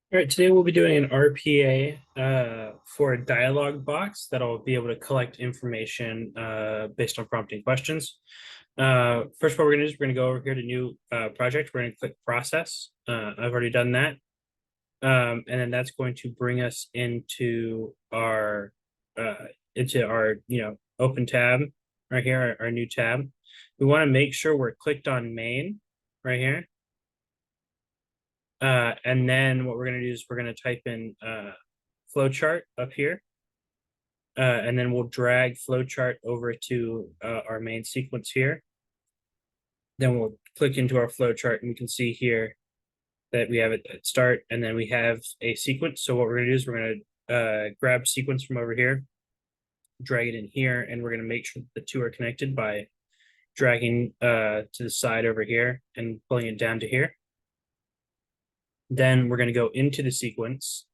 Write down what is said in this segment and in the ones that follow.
All right, today we'll be doing an RPA for a dialog box that'll be able to collect information based on prompting questions. First of all, we're going to go over here to new project. We're going to click process. I've already done that. And then that's going to bring us into our open tab right here, our new tab. We want to make sure we're clicked on main right here. And then what we're going to do is we're going to type in flowchart up here. And then we'll drag flowchart over to our main sequence here. Then we'll click into our flowchart and we can see here that we have it at start and then we have a sequence. So what we're going to do is we're going to grab sequence from over here, drag it in here, and we're going to make sure that the two are connected by dragging to the side over here and pulling it down to here. Then we're going to go into the sequence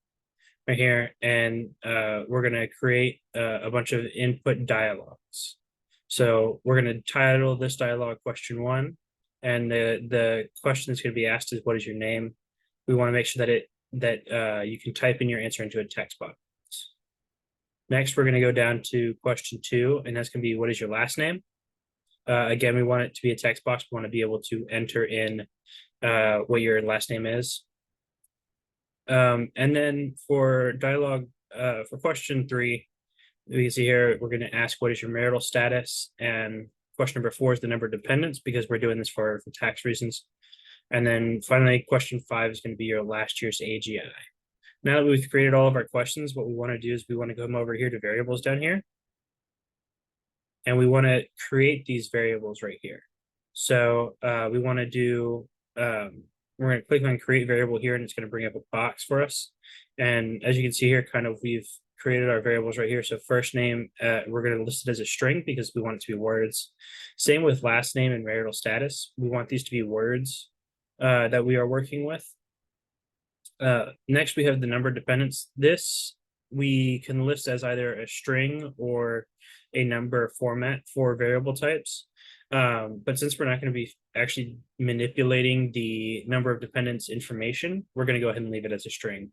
right here, and we're going to create a bunch of input dialogues. So we're going to title this dialogue question 1, and the question that's going to be asked is, what is your name? We want to make sure that you can type in your answer into a text box. Next, we're going to go down to question 2, and that's going to be, what is your last name? Again, we want it to be a text box. We want to be able to enter in what your last name is. And then for dialogue, for question 3, we can see here, we're going to ask, what is your marital status? And question number 4 is the number of dependents, because we're doing this for tax reasons. And then finally, question 5 is going to be your last year's AGI. Now that we've created all of our questions, what we want to do is we want to come over here to variables down here. And we want to create these variables right here. So we want to do, we're going to click on create variable here, and it's going to bring up a box for us. And as you can see here, kind of we've created our variables right here. So first name, we're going to list it as a string because we want it to be words. Same with last name and marital status. We want these to be words that we are working with. Next, we have the number of dependents. This we can list as either a string or a number format for variable types. But since we're not going to be actually manipulating the number of dependents information, we're going to go ahead and leave it as a string.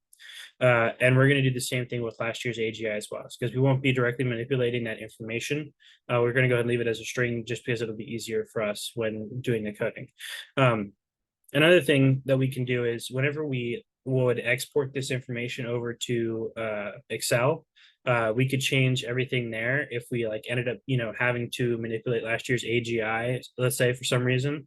And we're going to do the same thing with last year's AGI as well, because we won't be directly manipulating that information. We're going to go ahead and leave it as a string just because it'll be easier for us when doing the coding. Another thing that we can do is whenever we would export this information over to Excel, we could change everything there if we ended up having to manipulate last year's AGI, let's say, for some reason.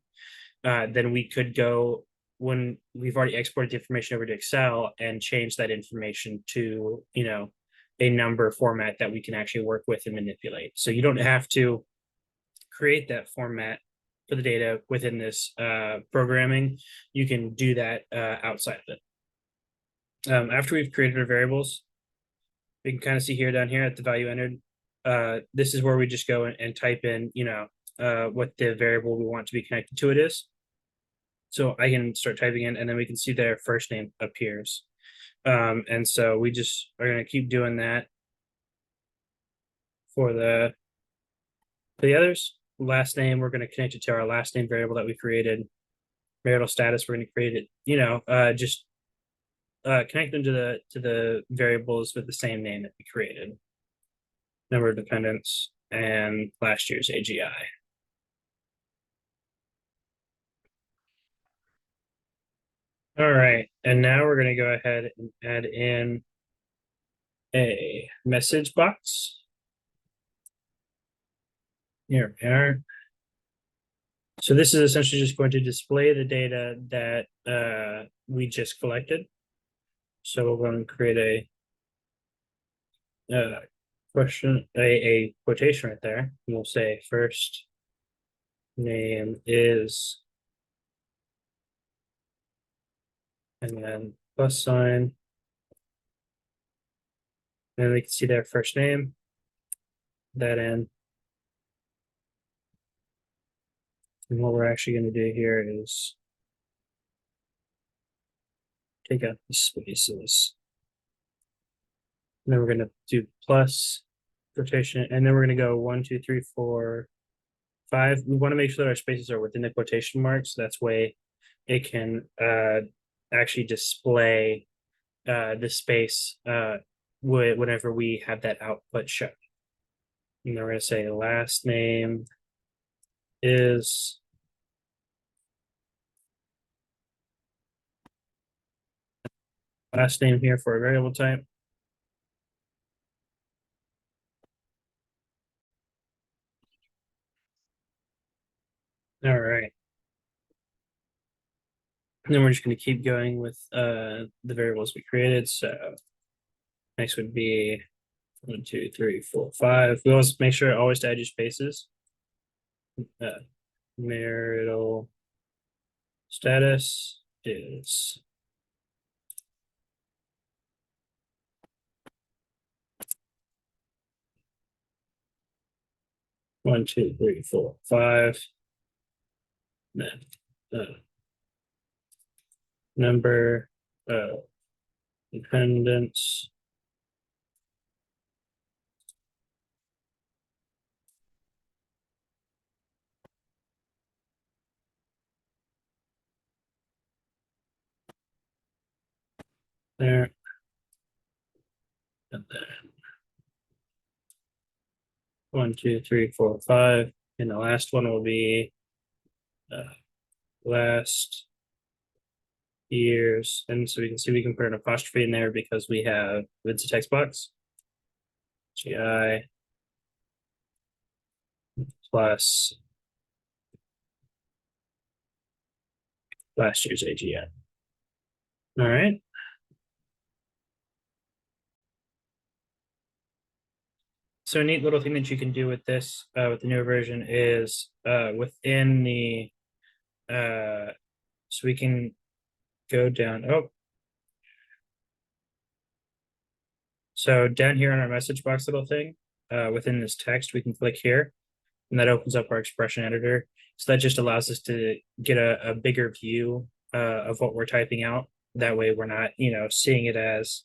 Then we could go, when we've already exported the information over to Excel, and change that information to a number format that we can actually work with and manipulate. So you don't have to create that format for the data within this programming. You can do that outside of it. After we've created our variables, we can kind of see here down here at the value entered. This is where we just go and type in, what the variable we want to be connected to it is. So I can start typing in, and then we can see their first name appears. And so we just are going to keep doing that for the others. Last name, we're going to connect it to our last name variable that we created. Marital status, we're going to create it, just connect them to the variables with the same name that we created. Number of dependents and last year's AGI. All right, and now we're going to go ahead and add in a message box. Here we are. So this is essentially just going to display the data that we just collected. So we're going to create a question, a quotation right there. And we'll say first name is, and then plus sign. And we can see their first name, that in. And what we're actually going to do here is take out the spaces. And then we're going to do plus quotation, and then we're going to go 1, 2, 3, 4, 5. We want to make sure that our spaces are within the quotation marks. So that's way it can actually display this space whenever we have that output show. And we're going to say last name is last name here for a variable type. All right. And then we're just going to keep going with the variables we created. So next would be 1, 2, 3, 4, 5. We always make sure always to add your spaces. Marital status is one, two, three, four, five. Then number dependence there. And then 1, 2, 3, 4, 5. And the last one will be last years. And so we can see we can put an apostrophe in there because it's a text box. GI plus last year's AGN. All right. So a neat little thing that you can do with this, with the newer version is within the, so we can go down. Oh, so down here on our message box little thing, within this text, we can click here and that opens up our expression editor. So that just allows us to get a bigger view of what we're typing out. That way we're not, seeing it as,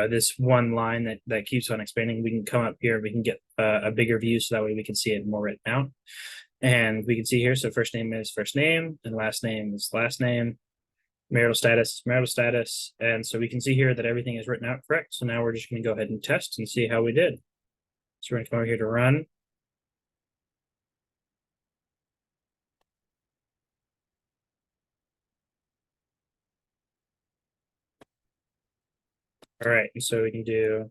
this one line that keeps on expanding. We can come up here, we can get a bigger view so that way we can see it more written out. And we can see here, so first name is first name, and last name is last name, marital status, marital status. And so we can see here that everything is written out correct. So now we're just going to go ahead and test and see how we did. So we're going to come over here to run. All right, and so we can do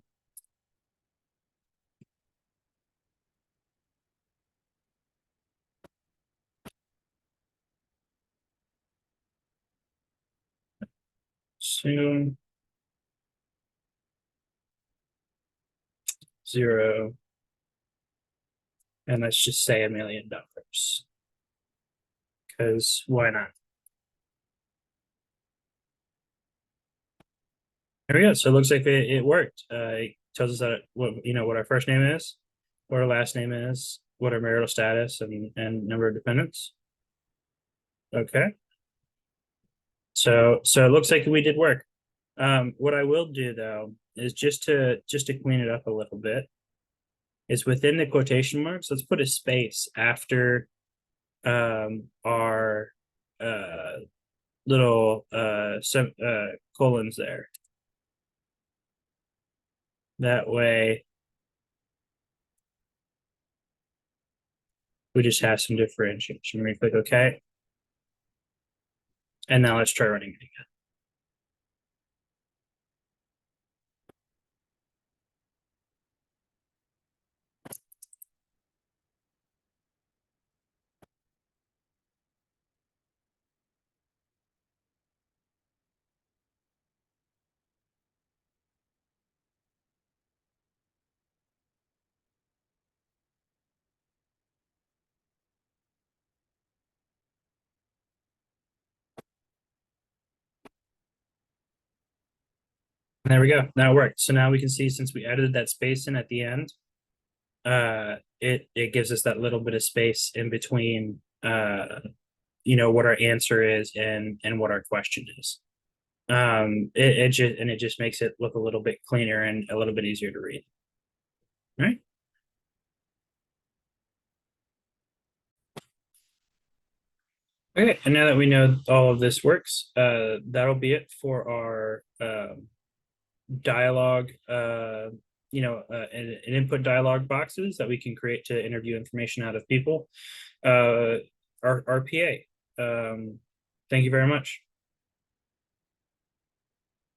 soon 0, and let's just say $1 million, because why not? There we go. So it looks like it worked. It tells us that what our first name is, what our last name is, what our marital status, and number of dependents. Okay. So it looks like we did work. What I will do though is just to clean it up a little bit, is within the quotation marks, let's put a space after our little colons there. That way we just have some differentiation. We click OK. And now let's try running it again. And there we go. Now it worked. So now we can see, since we added that space in at the end, it gives us that little bit of space in between what our answer is and what our question is. It just makes it look a little bit cleaner and a little bit easier to read. All right. Okay, and now that we know all of this works, that'll be it for our dialogue, and input dialogue boxes that we can create to interview information out of people. Our RPA. Thank you very much.